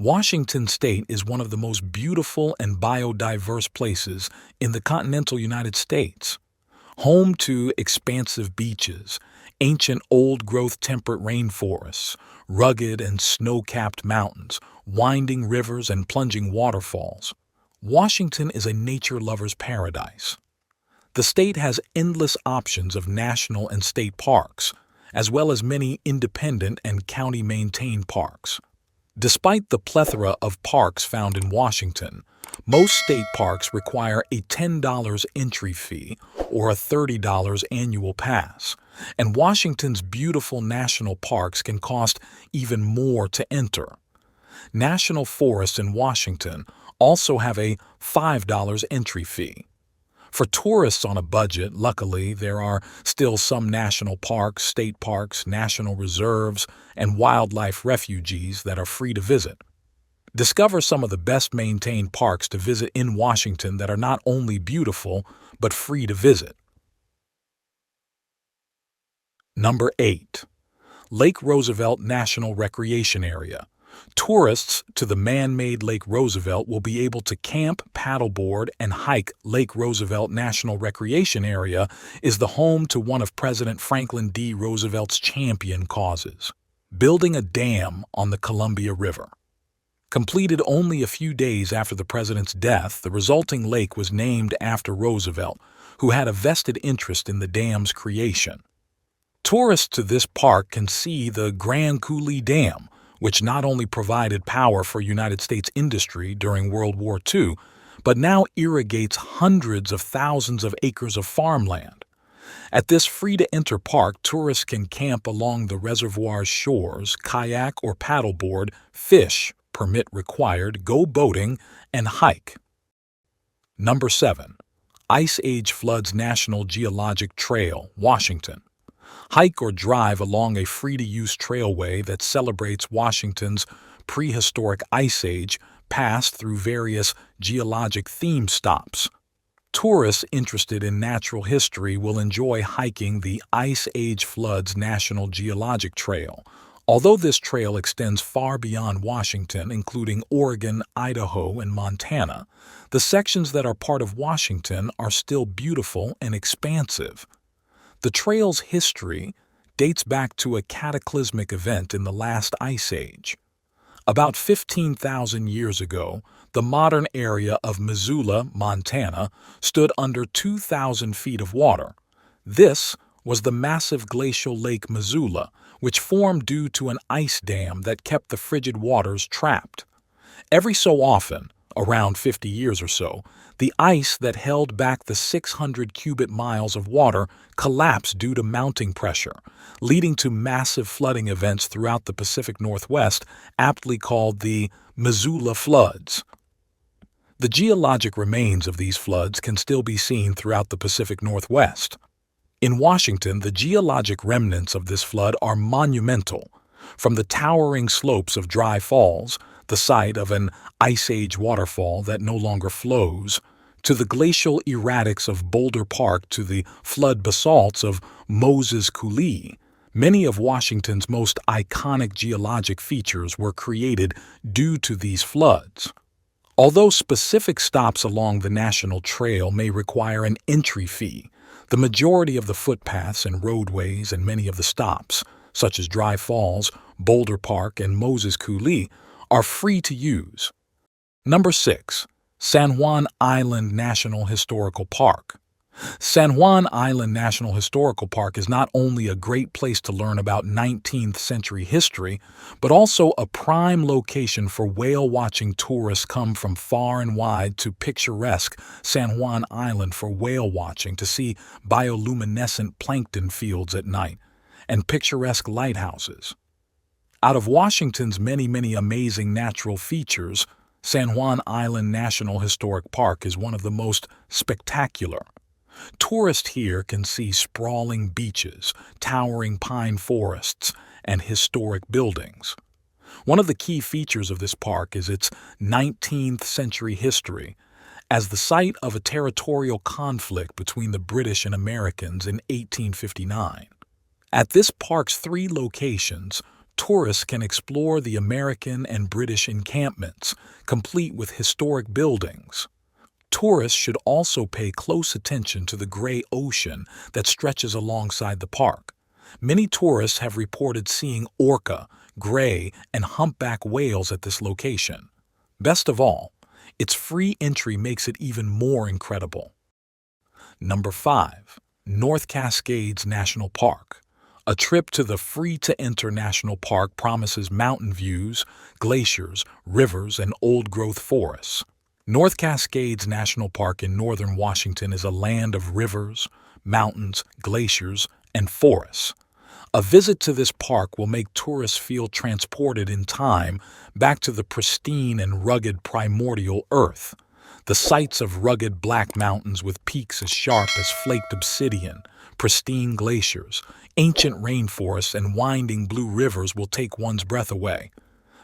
Washington State is one of the most beautiful and biodiverse places in the continental United States. Home to expansive beaches, ancient old-growth temperate rainforests, rugged and snow-capped mountains, winding rivers and plunging waterfalls, Washington is a nature lover's paradise. The state has endless options of national and state parks, as well as many independent and county-maintained parks. Despite the plethora of parks found in Washington, most state parks require a $10 entry fee or a $30 annual pass, and Washington's beautiful national parks can cost even more to enter. National forests in Washington also have a $5 entry fee. For tourists on a budget, luckily, there are still some national parks, state parks, national reserves, and wildlife refuges that are free to visit. Discover some of the best-maintained parks to visit in Washington that are not only beautiful, but free to visit. Number 8. Lake Roosevelt National Recreation Area. Tourists to the man-made Lake Roosevelt will be able to camp, paddleboard, and hike. Lake Roosevelt National Recreation Area is the home to one of President Franklin D. Roosevelt's champion causes, building a dam on the Columbia River. Completed only a few days after the president's death, the resulting lake was named after Roosevelt, who had a vested interest in the dam's creation. Tourists to this park can see the Grand Coulee Dam, which not only provided power for United States industry during World War II, but now irrigates hundreds of thousands of acres of farmland. At this free-to-enter park, tourists can camp along the reservoir's shores, kayak or paddleboard, fish, permit required, go boating, and hike. Number 7. Ice Age Floods National Geologic Trail, Washington. Hike or drive along a free-to-use trailway that celebrates Washington's prehistoric ice age, passed through various geologic theme stops. Tourists interested in natural history will enjoy hiking the Ice Age Floods National Geologic Trail. Although this trail extends far beyond Washington, including Oregon, Idaho, and Montana, the sections that are part of Washington are still beautiful and expansive. The trail's history dates back to a cataclysmic event in the last ice age. About 15,000 years ago, the modern area of Missoula, Montana, stood under 2,000 feet of water. This was the massive glacial Lake Missoula, which formed due to an ice dam that kept the frigid waters trapped. Every so often, around 50 years or so, the ice that held back the 600 cubic miles of water collapsed due to mounting pressure, leading to massive flooding events throughout the Pacific Northwest, aptly called the Missoula Floods. The geologic remains of these floods can still be seen throughout the Pacific Northwest. In Washington, the geologic remnants of this flood are monumental. From the towering slopes of Dry Falls, the site of an Ice Age waterfall that no longer flows, to the glacial erratics of Boulder Park to the flood basalts of Moses Coulee, many of Washington's most iconic geologic features were created due to these floods. Although specific stops along the National Trail may require an entry fee, the majority of the footpaths and roadways and many of the stops, such as Dry Falls, Boulder Park, and Moses Coulee, are free to use. Number 6. San Juan Island National Historical Park. San Juan Island National Historical Park is not only a great place to learn about 19th century history, but also a prime location for whale-watching tourists come from far and wide to picturesque San Juan Island for whale watching to see bioluminescent plankton fields at night and picturesque lighthouses. Out of Washington's many amazing natural features, San Juan Island National Historic Park is one of the most spectacular. Tourists here can see sprawling beaches, towering pine forests, and historic buildings. One of the key features of this park is its 19th century history, as the site of a territorial conflict between the British and Americans in 1859. At this park's 3 locations, tourists can explore the American and British encampments, complete with historic buildings. Tourists should also pay close attention to the gray ocean that stretches alongside the park. Many tourists have reported seeing orca, gray, and humpback whales at this location. Best of all, its free entry makes it even more incredible. Number 5. North Cascades National Park. A trip to the free-to-enter national park promises mountain views, glaciers, rivers, and old-growth forests. North Cascades National Park in northern Washington is a land of rivers, mountains, glaciers, and forests. A visit to this park will make tourists feel transported in time back to the pristine and rugged primordial earth. The sights of rugged black mountains with peaks as sharp as flaked obsidian, pristine glaciers, ancient rainforests, and winding blue rivers will take one's breath away.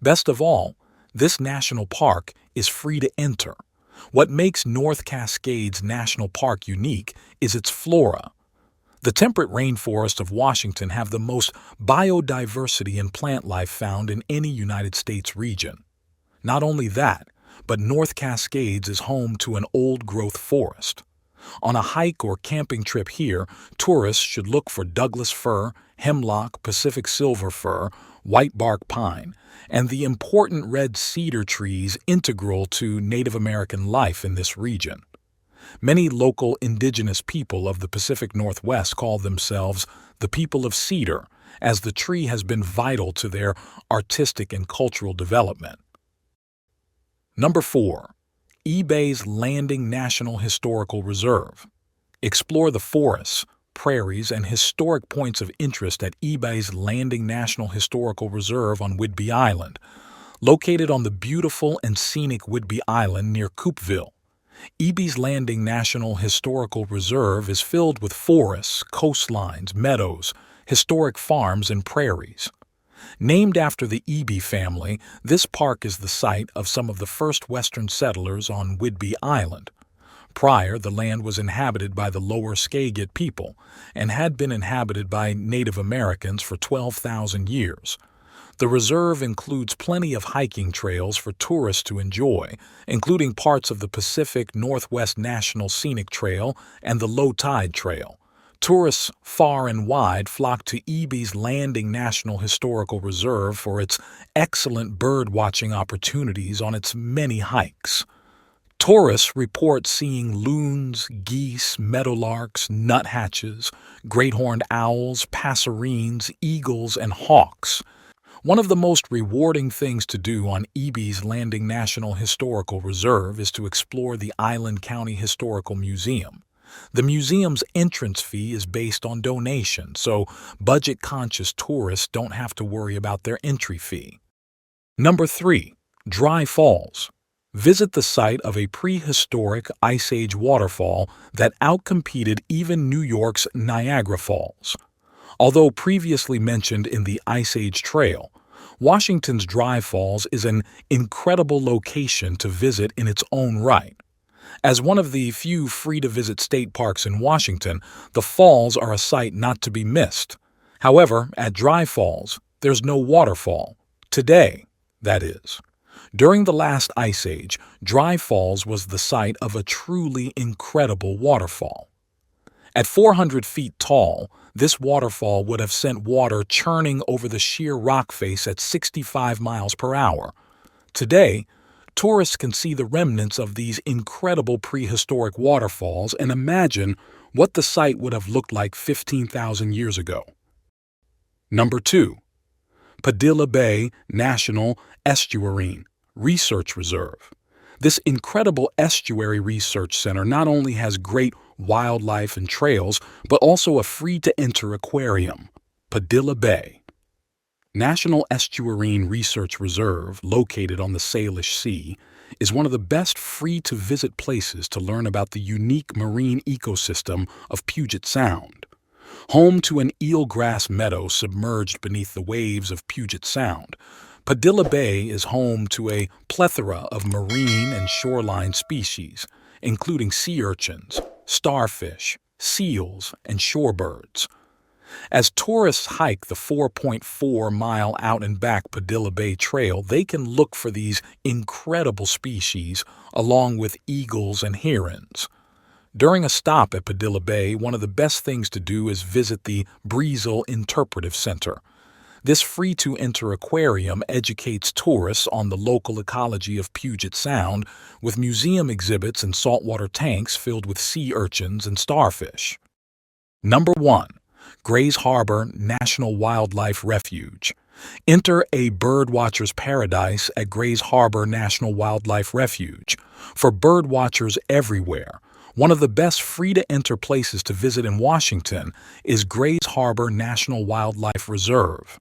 Best of all, this national park is free to enter. What makes North Cascades National Park unique is its flora. The temperate rainforests of Washington have the most biodiversity and plant life found in any United States region. Not only that, but North Cascades is home to an old-growth forest. On a hike or camping trip here, tourists should look for Douglas fir, hemlock, Pacific silver fir, white bark pine, and the important red cedar trees integral to Native American life in this region. Many local indigenous people of the Pacific Northwest call themselves the people of cedar, as the tree has been vital to their artistic and cultural development. Number 4. Ebey's Landing National Historical Reserve. Explore the forests, prairies, and historic points of interest at Ebey's Landing National Historical Reserve on Whidbey Island, located on the beautiful and scenic Whidbey Island near Coupeville. Ebey's Landing National Historical Reserve is filled with forests, coastlines, meadows, historic farms, and prairies. Named after the Ebey family, this park is the site of some of the first Western settlers on Whidbey Island. Prior, the land was inhabited by the Lower Skagit people and had been inhabited by Native Americans for 12,000 years. The reserve includes plenty of hiking trails for tourists to enjoy, including parts of the Pacific Northwest National Scenic Trail and the Low Tide Trail. Tourists far and wide flock to Ebey's Landing National Historical Reserve for its excellent bird-watching opportunities on its many hikes. Tourists report seeing loons, geese, meadowlarks, nuthatches, great horned owls, passerines, eagles, and hawks. One of the most rewarding things to do on Ebey's Landing National Historical Reserve is to explore the Island County Historical Museum. The museum's entrance fee is based on donation, so budget-conscious tourists don't have to worry about their entry fee. Number 3. Dry Falls. Visit the site of a prehistoric Ice Age waterfall that outcompeted even New York's Niagara Falls. Although previously mentioned in the Ice Age Trail, Washington's Dry Falls is an incredible location to visit in its own right. As one of the few free-to-visit state parks in Washington, the falls are a sight not to be missed. However, at Dry Falls, there's no waterfall. Today, that is. During the last Ice Age, Dry Falls was the site of a truly incredible waterfall. At 400 feet tall, this waterfall would have sent water churning over the sheer rock face at 65 miles per hour. Today, tourists can see the remnants of these incredible prehistoric waterfalls and imagine what the site would have looked like 15,000 years ago. Number 2. Padilla Bay National Estuarine Research Reserve. This incredible estuary research center not only has great wildlife and trails, but also a free-to-enter aquarium. Padilla Bay National Estuarine Research Reserve, located on the Salish Sea, is one of the best free-to-visit places to learn about the unique marine ecosystem of Puget Sound. Home to an eelgrass meadow submerged beneath the waves of Puget Sound, Padilla Bay is home to a plethora of marine and shoreline species, including sea urchins, starfish, seals, and shorebirds. As tourists hike the 4.4-mile out-and-back Padilla Bay Trail, they can look for these incredible species along with eagles and herons. During a stop at Padilla Bay, one of the best things to do is visit the Breezel Interpretive Center. This free-to-enter aquarium educates tourists on the local ecology of Puget Sound, with museum exhibits and saltwater tanks filled with sea urchins and starfish. Number 1. Grays Harbor National Wildlife Refuge. Enter a birdwatcher's paradise at Grays Harbor National Wildlife Refuge. For birdwatchers everywhere, one of the best free-to-enter places to visit in Washington is Grays Harbor National Wildlife Reserve.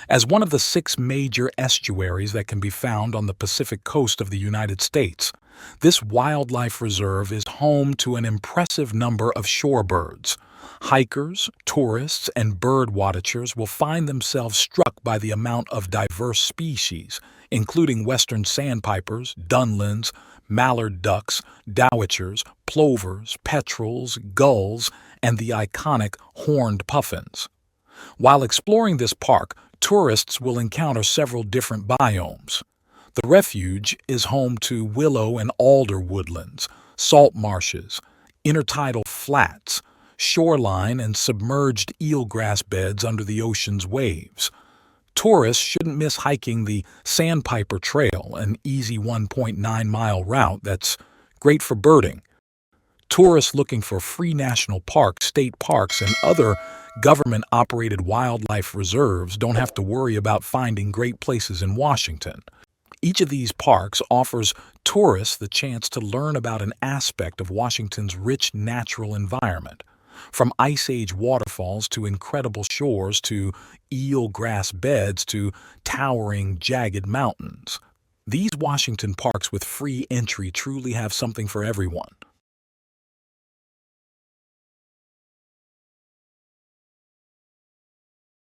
As one of the 6 major estuaries that can be found on the Pacific coast of the United States, this wildlife reserve is home to an impressive number of shorebirds. Hikers, tourists, and bird watchers will find themselves struck by the amount of diverse species, including western sandpipers, dunlins, mallard ducks, dowitchers, plovers, petrels, gulls, and the iconic horned puffins. While exploring this park, tourists will encounter several different biomes. The refuge is home to willow and alder woodlands, salt marshes, intertidal flats, shoreline and submerged eelgrass beds under the ocean's waves. Tourists shouldn't miss hiking the Sandpiper Trail, an easy 1.9-mile route that's great for birding. Tourists looking for free national parks, state parks, and other government-operated wildlife reserves don't have to worry about finding great places in Washington. Each of these parks offers tourists the chance to learn about an aspect of Washington's rich natural environment, from Ice Age waterfalls to incredible shores to eelgrass beds to towering, jagged mountains. These Washington parks with free entry truly have something for everyone.